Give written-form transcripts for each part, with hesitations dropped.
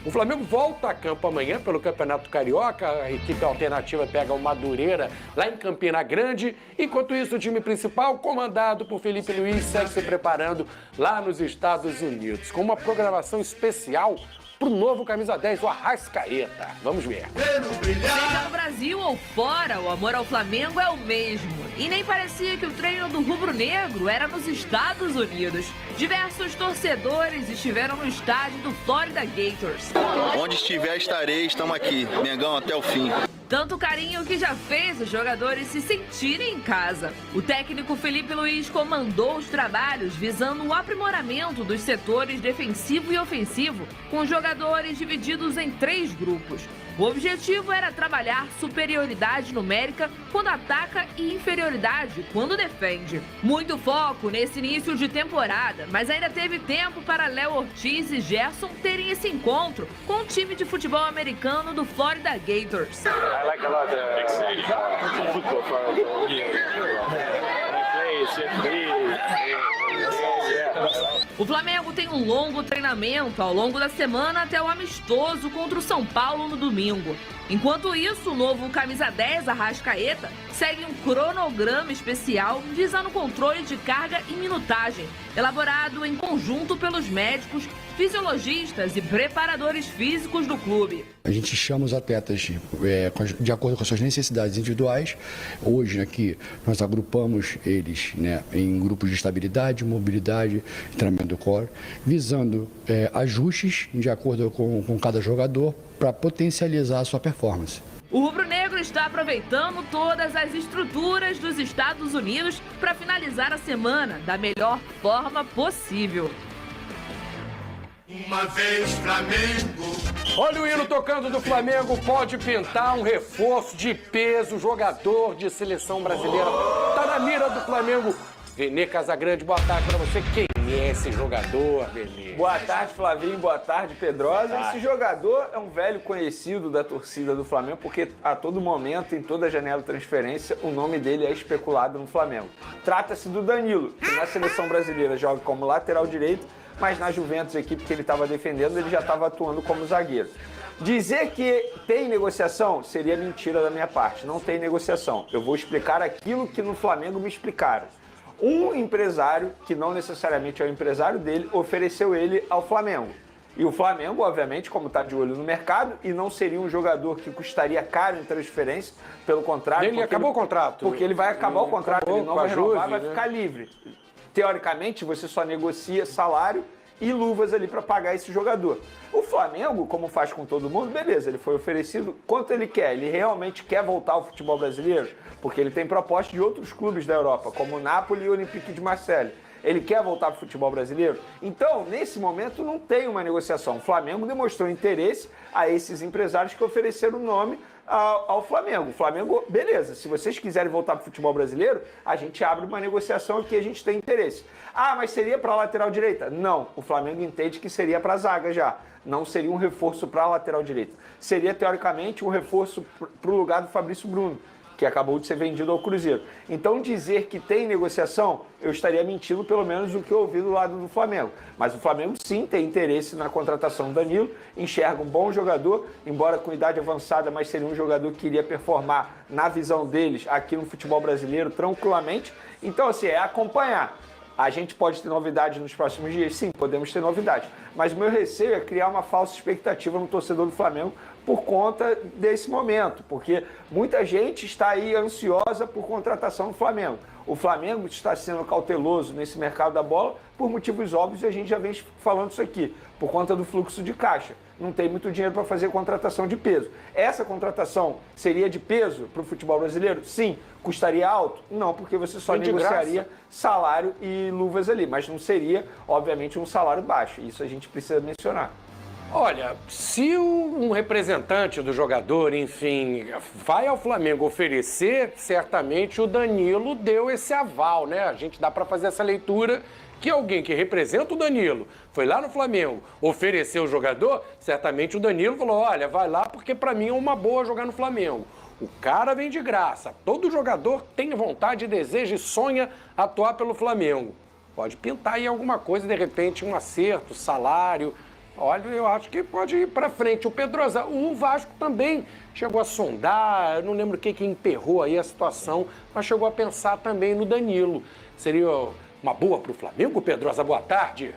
O Flamengo volta a campo amanhã pelo Campeonato Carioca. A equipe alternativa pega o Madureira lá em Campina Grande. Enquanto isso, o time principal, comandado por Felipe Luiz, segue se preparando lá nos Estados Unidos, com uma programação especial para o novo camisa 10, o Arrascaeta. Vamos ver. Seja no Brasil ou fora, o amor ao Flamengo é o mesmo. E nem parecia que o treino do rubro-negro era nos Estados Unidos. Diversos torcedores estiveram no estádio do Florida Gators. Onde estiver, estarei. Estamos aqui. Mengão até o fim. Tanto carinho que já fez os jogadores se sentirem em casa. O técnico Felipe Luiz comandou os trabalhos visando o aprimoramento dos setores defensivo e ofensivo, com os jogadores divididos em 3 grupos. O objetivo era trabalhar superioridade numérica quando ataca e inferioridade quando defende. Muito foco nesse início de temporada, mas ainda teve tempo para Léo Ortiz e Gerson terem esse encontro com o time de futebol americano do Florida Gators. I like a lot of football for here. O Flamengo tem um longo treinamento ao longo da semana até o amistoso contra o São Paulo no domingo. Enquanto isso, o novo camisa 10, Arrascaeta, segue um cronograma especial visando o controle de carga e minutagem, elaborado em conjunto pelos médicos, fisiologistas e preparadores físicos do clube. A gente chama os atletas de acordo com as suas necessidades individuais. Hoje aqui nós agrupamos eles, né, em grupos de estabilidade, mobilidade e treinamento do core, visando ajustes de acordo com cada jogador para potencializar a sua performance. O rubro-negro está aproveitando todas as estruturas dos Estados Unidos para finalizar a semana da melhor forma possível. Uma vez Flamengo. Olha o hino tocando do Flamengo, pode pintar um reforço de peso, jogador de seleção brasileira. Tá na mira do Flamengo. Vene Casagrande, boa tarde pra você. Quem é esse jogador, Vene? Boa tarde, Flavinho. Boa tarde, Pedrosa. Esse jogador é um velho conhecido da torcida do Flamengo, porque a todo momento, em toda janela de transferência, o nome dele é especulado no Flamengo. Trata-se do Danilo, que na seleção brasileira joga como lateral direito, mas na Juventus, a equipe que ele estava defendendo, ele já estava atuando como zagueiro. Dizer que tem negociação seria mentira da minha parte. Não tem negociação. Eu vou explicar aquilo que no Flamengo me explicaram. Um empresário, que não necessariamente é o empresário dele, ofereceu ele ao Flamengo. E o Flamengo, obviamente, como está de olho no mercado, e não seria um jogador que custaria caro em transferência, pelo contrário... Ele acabou o contrato. Porque ele vai acabar o contrato, ele não vai renovar, vai né? ficar livre. Teoricamente, você só negocia salário e luvas ali para pagar esse jogador. O Flamengo, como faz com todo mundo, beleza, ele foi oferecido quanto ele quer. Ele realmente quer voltar ao futebol brasileiro, porque ele tem proposta de outros clubes da Europa, como o Napoli e o Olympique de Marseille. Ele quer voltar para o futebol brasileiro? Então, nesse momento, não tem uma negociação. O Flamengo demonstrou interesse a esses empresários que ofereceram o nome ao Flamengo. O Flamengo, beleza, se vocês quiserem voltar para o futebol brasileiro, a gente abre uma negociação aqui, a gente tem interesse. Ah, mas seria para a lateral direita? Não, o Flamengo entende que seria para a zaga já. Não seria um reforço para a lateral direita. Seria, teoricamente, um reforço para o lugar do Fabrício Bruno, que acabou de ser vendido ao Cruzeiro. Então, dizer que tem negociação, eu estaria mentindo pelo menos o que eu ouvi do lado do Flamengo. Mas o Flamengo, sim, tem interesse na contratação do Danilo, enxerga um bom jogador, embora com idade avançada, mas seria um jogador que iria performar, na visão deles, aqui no futebol brasileiro, tranquilamente. Então, assim, é acompanhar. A gente pode ter novidade nos próximos dias? Sim, podemos ter novidade. Mas o meu receio é criar uma falsa expectativa no torcedor do Flamengo por conta desse momento, porque muita gente está aí ansiosa por contratação do Flamengo. O Flamengo está sendo cauteloso nesse mercado da bola por motivos óbvios e a gente já vem falando isso aqui, por conta do fluxo de caixa. Não tem muito dinheiro para fazer contratação de peso. Essa contratação seria de peso para o futebol brasileiro? Sim. Custaria alto? Não, porque você só negociaria salário e luvas ali, mas não seria, obviamente, um salário baixo. Isso a gente precisa mencionar. Olha, se um representante do jogador, enfim, vai ao Flamengo oferecer, certamente o Danilo deu esse aval, né? A gente dá para fazer essa leitura que alguém que representa o Danilo foi lá no Flamengo, ofereceu o jogador, certamente o Danilo falou, olha, vai lá porque para mim é uma boa jogar no Flamengo. O cara vem de graça, todo jogador tem vontade, deseja e sonha atuar pelo Flamengo. Pode pintar aí alguma coisa, de repente um acerto, salário, Olha, eu acho que pode ir para frente. O Pedrosa, o Vasco também chegou a sondar, eu não lembro o que emperrou aí a situação, mas chegou a pensar também no Danilo. Seria uma boa para o Flamengo, Pedrosa? Boa tarde.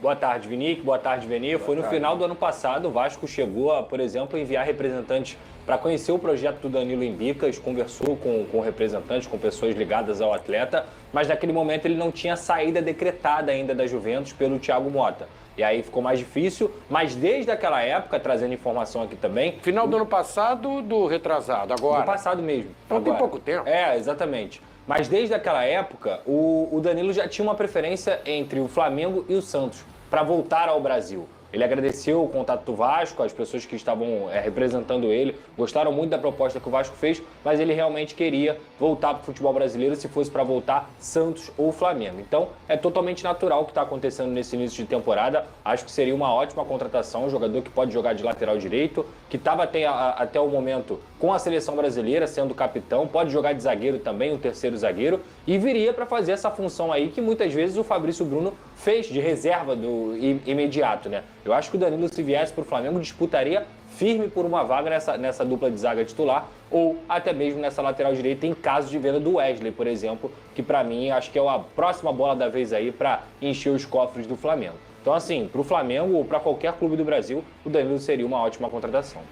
Boa tarde, Vinique. Boa tarde, Veni. Foi no final do ano passado, o Vasco chegou a, por exemplo, enviar representantes para conhecer o projeto do Danilo em Bicas, conversou com representantes, com pessoas ligadas ao atleta, mas naquele momento ele não tinha saída decretada ainda da Juventus pelo Thiago Motta. E aí ficou mais difícil, mas desde aquela época, trazendo informação aqui também... Final do ano passado, do retrasado, agora? Do passado mesmo. Então agora. tem pouco tempo. É, exatamente. Mas desde aquela época, o Danilo já tinha uma preferência entre o Flamengo e o Santos para voltar ao Brasil. Ele agradeceu o contato do Vasco, as pessoas que estavam representando ele, gostaram muito da proposta que o Vasco fez, mas ele realmente queria voltar para o futebol brasileiro, se fosse para voltar Santos ou Flamengo. Então, é totalmente natural o que está acontecendo nesse início de temporada. Acho que seria uma ótima contratação, um jogador que pode jogar de lateral direito, que estava até o momento com a seleção brasileira, sendo capitão, pode jogar de zagueiro também, um terceiro zagueiro, e viria para fazer essa função aí que muitas vezes o Fabrício Bruno fez de reserva do imediato, né? Eu acho que o Danilo, se viesse para o Flamengo, disputaria firme por uma vaga nessa dupla de zaga titular ou até mesmo nessa lateral direita em caso de venda do Wesley, por exemplo, que para mim acho que é a próxima bola da vez aí para encher os cofres do Flamengo. Então, assim, para o Flamengo ou para qualquer clube do Brasil, o Danilo seria uma ótima contratação.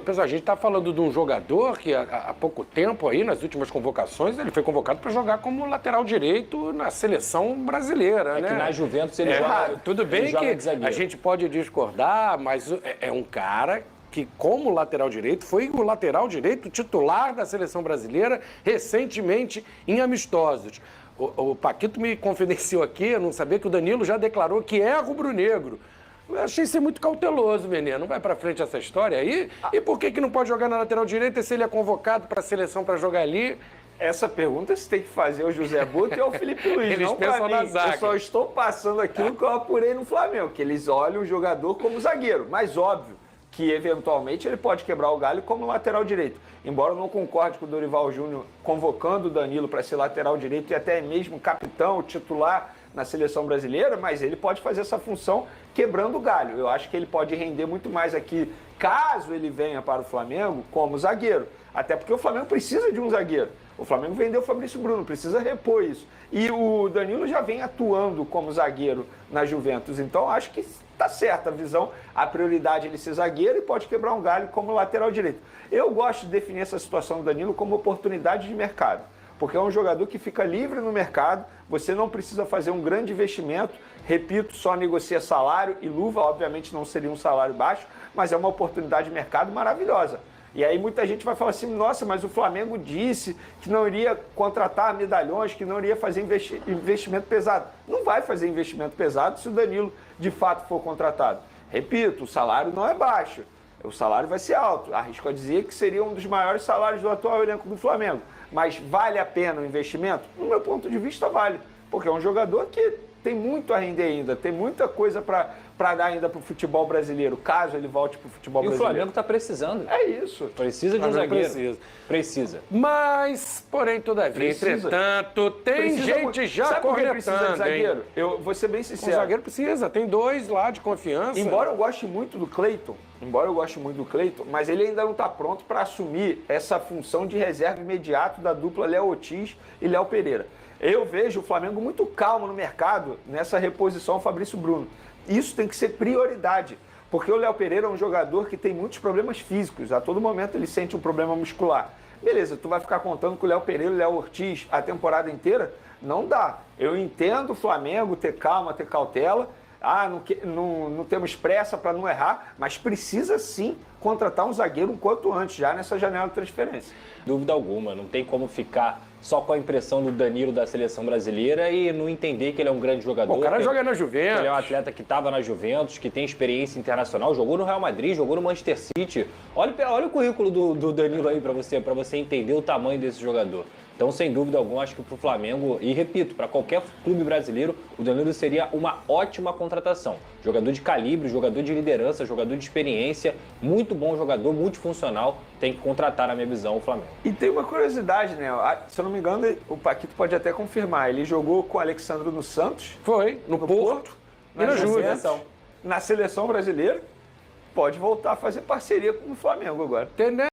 Pessoal, a gente está falando de um jogador que há pouco tempo aí, nas últimas convocações, ele foi convocado para jogar como lateral direito na seleção brasileira, né? Que na Juventus ele joga. Tudo bem que a gente pode discordar, mas é um cara que, como lateral direito, foi o lateral direito titular da seleção brasileira recentemente em amistosos. O Paquito me confidenciou aqui, eu não sabia que o Danilo já declarou que é rubro-negro. Eu achei isso muito cauteloso, menino. Não vai pra frente essa história aí? E por que não pode jogar na lateral direita se ele é convocado para a seleção para jogar ali? Essa pergunta você tem que fazer ao José Boto e ao Felipe Luiz, eles não para mim. na zaga. Eu só estou passando aquilo que eu apurei no Flamengo, que eles olham o jogador como zagueiro. Mas óbvio que, eventualmente, ele pode quebrar o galho como lateral direito. Embora eu não concorde com o Dorival Júnior convocando o Danilo para ser lateral direito e até mesmo capitão, titular na seleção brasileira, mas ele pode fazer essa função quebrando o galho. Eu acho que ele pode render muito mais aqui, caso ele venha para o Flamengo, como zagueiro. Até porque o Flamengo precisa de um zagueiro. O Flamengo vendeu o Fabrício Bruno, precisa repor isso. E o Danilo já vem atuando como zagueiro na Juventus. Então, acho que está certa a visão, a prioridade é ele ser zagueiro e pode quebrar um galho como lateral direito. Eu gosto de definir essa situação do Danilo como oportunidade de mercado, porque é um jogador que fica livre no mercado, você não precisa fazer um grande investimento, repito, só negocia salário e luva, obviamente não seria um salário baixo, mas é uma oportunidade de mercado maravilhosa. E aí muita gente vai falar assim, nossa, mas o Flamengo disse que não iria contratar medalhões, que não iria fazer investimento pesado. Não vai fazer investimento pesado se o Danilo de fato for contratado. Repito, o salário não é baixo, o salário vai ser alto. Arrisco a dizer que seria um dos maiores salários do atual elenco do Flamengo. Mas vale a pena o investimento? No meu ponto de vista, vale. Porque é um jogador que tem muito a render ainda, tem muita coisa para dar ainda para o futebol brasileiro, caso ele volte para o futebol brasileiro. E o Flamengo está precisando. É isso. Precisa de um zagueiro. Precisa. Mas, porém, todavia, entretanto, tem gente já cornetando, precisa de zagueiro? Eu vou ser bem sincero. O zagueiro precisa, tem dois lá de confiança. Embora eu goste muito do Cleiton, mas ele ainda não está pronto para assumir essa função de reserva imediato da dupla Léo Ortiz e Léo Pereira. Eu vejo o Flamengo muito calmo no mercado nessa reposição ao Fabrício Bruno. Isso tem que ser prioridade, porque o Léo Pereira é um jogador que tem muitos problemas físicos. A todo momento ele sente um problema muscular. Beleza, tu vai ficar contando com o Léo Pereira e o Léo Ortiz a temporada inteira? Não dá. Eu entendo o Flamengo ter calma, ter cautela. Não temos pressa para não errar, mas precisa sim contratar um zagueiro um quanto antes, já nessa janela de transferência. Dúvida alguma, não tem como ficar só com a impressão do Danilo da seleção brasileira e não entender que ele é um grande jogador. O cara joga na Juventus. Ele é um atleta que estava na Juventus, que tem experiência internacional, jogou no Real Madrid, jogou no Manchester City. Olha o currículo do Danilo aí para você entender o tamanho desse jogador. Então, sem dúvida alguma, acho que para o Flamengo, e repito, para qualquer clube brasileiro, o Danilo seria uma ótima contratação. Jogador de calibre, jogador de liderança, jogador de experiência, muito bom jogador, multifuncional, tem que contratar, na minha visão, o Flamengo. E tem uma curiosidade, né? Se eu não me engano, o Paquito pode até confirmar, ele jogou com o Alexandre no Santos. Foi, no Porto e na Juventus. na seleção brasileira, pode voltar a fazer parceria com o Flamengo agora. Né?